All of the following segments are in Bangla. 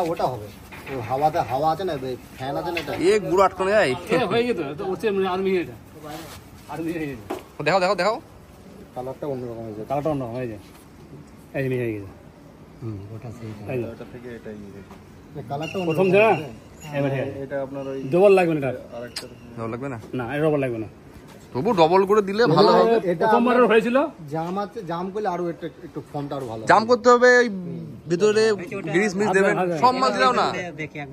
হ্যাঁ ওটা হবে, হাওয়াতে হাওয়া আছে না, ফ্যান আছে না, এটা এ গুড় আটকানো যায় হয়ে গেছে তো ওতে আর্মি এটা আর্মি হয়ে গেছে। দেখাও দেখাও দেখাও কালারটা অন্যরকম হয়ে যায়, কালারটা অন্য হয়ে যায়, এই হয়ে গেছে। ওটা সেই এটা থেকে এটাই কালারটা প্রথম যা এবারে এটা আপনার ওই ডবল লাগবে না, এটা আরেকটা ভালো লাগবে না, না এটা ডবল লাগবে না। তবু ডবল করে দিলে ভালো হবে। এটা প্রথমবার হয়েছিল জাম আছে, জাম করলে আরো একটু ফর্মটা আরো ভালো জাম করতে হবে, ওই ভিতরে গ্রিস মিস দেবেন, সব মাল দিলাও না।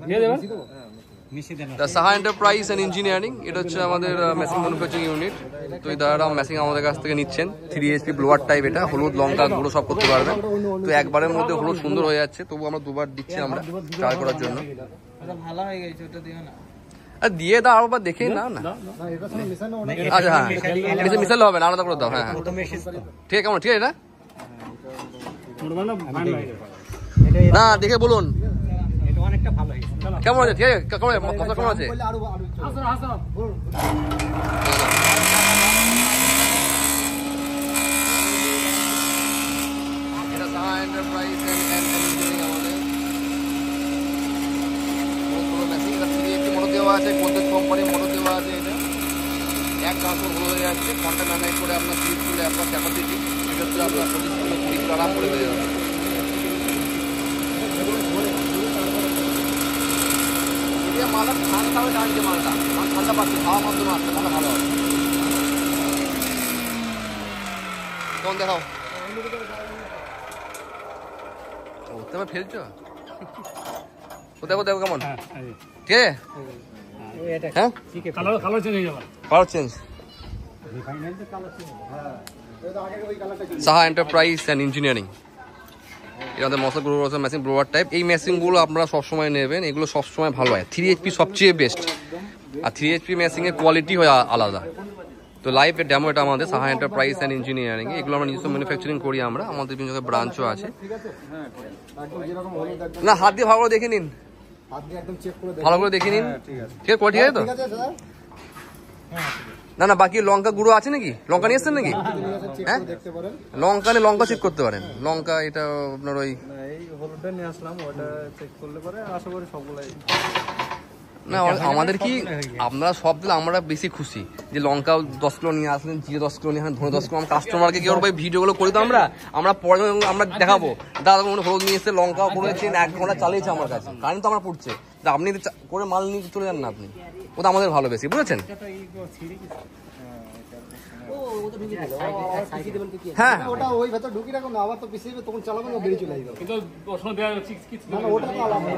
দিয়ে দেবেন। সাহা এন্টারপ্রাইজ এন্ড ইঞ্জিনিয়ারিং, এটা হচ্ছে আমাদের মেশিন ম্যানুফ্যাকচারিং ইউনিট। তো এই দাদারা মেশিন আমাদের কাছ থেকে নিচ্ছেন 3 HP ব্লোয়ার টাইপ, এটা হলুদ লঙ্কা গুঁড়ো সব করতে পারবেন। তো একবারের মধ্যে হলুদ সুন্দর হয়ে যাচ্ছে, তবু আমরা দুবার দিচ্ছি আমরা ট্রাই করার জন্য। ভালো হয়ে গেছে, ওটা দিও না। আর দিয়ে দাও আবার দেখে না না, না, এটা সঙ্গে মেশানো অনেক আচ্ছা হ্যাঁ এটা মিশালে হবে না, আলাদা করে দাও। হ্যাঁ হ্যাঁ ঠিক আছে, কেমন ঠিক আছে এটা না দেখে বলুন এটা অনেকটা ভালো হয়েছে। কেমন আছে, ঠিক আছে কেমন আছে, মশলা কেমন আছে? করলে আরো এটা সাহা এন্টারপ্রাইজ এন্ড ইঞ্জিনিয়ারিং আমাদের মেশিন। এটা 3 HP মোটর দেওয়া আছে, গোদরেজ কোম্পানির মোটর দেওয়া আছে। এটা এক ট্রান্সফার হয়ে যাচ্ছে, কন্টেন্ট ম্যানেজ করে আপনার সিট খুলে আপনার ক্যাপাসিটি, এটা হচ্ছে আপনার 20 আরাম করে হয়ে যাবে। এটা মালটা ঠান্ডা হয়ে দাঁড়িয়ে, মালটা ঠান্ডা পাচ্ছে, খাওয়া মাধ্যমে আসছে, মালটা ভালো হবে। তখন দেখাও ও তুমি ফেলছো, ও দেখো দেখো কেমন ঠিক আছে। হ্যাঁ কালার কালার চেঞ্জ হয়ে যাবে, colour change. Saha enterprise and engineering, এখানে মশলা গুঁড়ো রয়েছে মেশিন ব্লোয়ার টাইপ। এই মেশিনগুলো আপনারা সবসময় নেবেন, এগুলো সবসময় ভালো হয়। 3 HP সবচেয়ে বেস্ট, আর 3 HP মেশিনের কোয়ালিটি হয় আলাদা। তো লাইভের ডেমো এটা আমাদের সাহা এন্টারপ্রাইজ অ্যান্ড ইঞ্জিনিয়ারিং, এগুলো আমরা নিজস্ব ম্যানুফ্যাকচারিং করি আমরা, আমাদের বিভিন্ন জায়গায় ব্রাঞ্চও আছে। না হাত দিয়ে ভালো করে দেখে নিন, হাত দিয়ে একদম চেক করে ভালো করে দেখে নিন, ঠিক আছে ঠিক আছে তো। ঠিক আছে দাদা, না না বাকি লঙ্কা গুঁড়ো আছে নাকি, লঙ্কা নিয়ে এসছেন নাকি? চেক হ্যাঁ করে দেখতে পারেন। লঙ্কা চেক করতে পারেন, লঙ্কা এটা আপনার ওই এই হলুদটা নিয়ে আসলাম, ওটা চেক করলে পরে আশা করি সবগুলাই। না আমাদের কি আপনারা সব দিলে আমরা বেশি খুশি যে লঙ্কা 10 কিলো নিয়ে আসলেন, জিরে 10 কিলো নিয়ে আসলেন, ধরে 10 কিলো। কাস্টমারকে কি করবো, ভিডিওগুলো করি তো আমরা পরে আমরা দেখাবো দাদা কোনো হলুদ নিয়ে এসে লঙ্কাও করেছেন, 1 ঘন্টা চালিয়েছে আমার কাছে, কারেন্ট তো আমার পড়ছে। আপনি করে মাল নিয়ে চলে যান না, আপনি ওটা আমাদের ভালো বেশি, বুঝেছেন? হ্যাঁ ওটা ওই ভেতর ঢুকি রাখুন, আবার তো পিছিয়ে তখন চালাবেন, বেরিয়ে চলে যাবে। কিন্তু প্রশ্ন দেওয়া কিছু না ওটা তো আলাদা,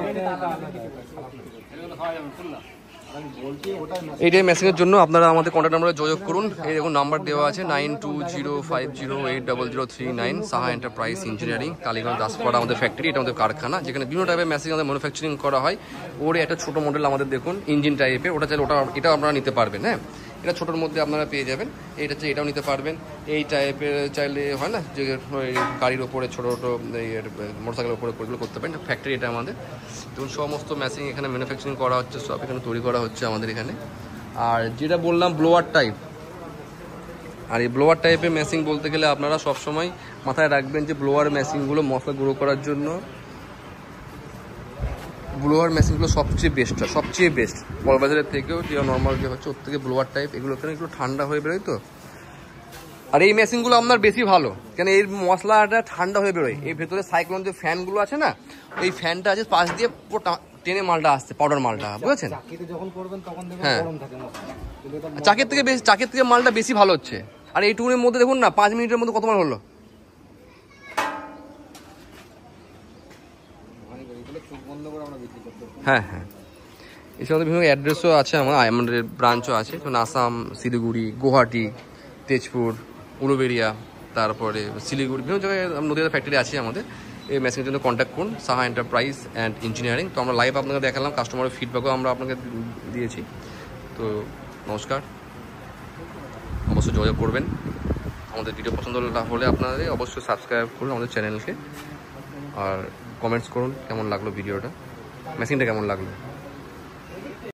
এইটাই মেশিনের জন্য আপনারা আমাদের কন্ট্যাক্ট নাম্বারে যোগাযোগ করুন। এই দেখুন নাম্বার দেওয়া আছে 9205080039, সাহা এন্টারপ্রাইজ ইঞ্জিনিয়ারিং, কালীগঞ্জ দাসপাড়া আমাদের ফ্যাক্টরি, এটা আমাদের কারখানা, যেখানে বিভিন্ন টাইপের মেশিন আমাদের ম্যানুফ্যাকচারিং করা হয়। ওর একটা ছোটো মডেল আমাদের দেখুন ইঞ্জিন টাইপের, ওটা চাইলে এটা আপনারা নিতে পারবেন। হ্যাঁ এটা ছোটোর মধ্যে আপনারা পেয়ে যাবেন, এইটা চাই এটাও নিতে পারবেন। এই টাইপের চাইলে হয় না যে গাড়ির ওপরে ছোটো ছোটো মোটরসাইকেলের ওপরে ওইগুলো করতে পারেন। ফ্যাক্টরি এটা আমাদের, এবং সমস্ত মেশিন এখানে ম্যানুফ্যাকচারিং করা হচ্ছে, সব এখানে তৈরি করা হচ্ছে আমাদের এখানে। আর যেটা বললাম ব্লোয়ার টাইপ, আর এই ব্লোয়ার টাইপের মেশিন বলতে গেলে আপনারা সবসময় মাথায় রাখবেন যে ব্লোয়ার মেশিনগুলো মশলা গুঁড়ো করার জন্য ব্লোয়ার মেশিনগুলো সবচেয়ে বেস্ট বড়বাজারের থেকেও, যে নর্মাল যে হচ্ছে ওর থেকে ব্লোয়ার টাইপ, এগুলো কেন একটু ঠান্ডা হয়ে বেরোয় তো। আর এই মেশিনগুলো আপনার বেশি ভালো, কেন এর মশলাটা ঠান্ডা হয়ে বেরোয়। এই ভেতরে সাইক্লোন যে ফ্যানগুলো আছে না, ওই ফ্যানটা আছে পাশ দিয়ে পুরো টেনে মালটা আসছে, পাউডার মালটা, বুঝেছেন? হ্যাঁ চাকের থেকে মালটা বেশি ভালো হচ্ছে। আর এইটুকুনের মধ্যে দেখুন না 5 মিনিটের মধ্যে কত মাল হলো। হ্যাঁ হ্যাঁ এছাড়া বিভিন্ন অ্যাড্রেসও আছে, আমাদের ব্রাঞ্চও আছে, যেমন আসাম, শিলিগুড়ি, গুয়াহাটি, তেজপুর, উলুবেড়িয়া, তারপরে শিলিগুড়ি, বিভিন্ন জায়গায় নদীয়া ফ্যাক্টরি আছে আমাদের। এই মেশিনের জন্য কন্ট্যাক্ট করুন, সাহা এন্টারপ্রাইজ অ্যান্ড ইঞ্জিনিয়ারিং। তো আমরা লাইভ আপনাকে দেখালাম, কাস্টমারের ফিডব্যাকও আমরা আপনাকে দিয়েছি। তো নমস্কার, অবশ্যই যোগাযোগ করবেন। আমাদের ভিডিও পছন্দ হলে আপনাদের অবশ্যই সাবস্ক্রাইব করুন আমাদের চ্যানেলকে, আর কমেন্টস করুন কেমন লাগলো ভিডিওটা, মেশিনটা কেমন লাগলো।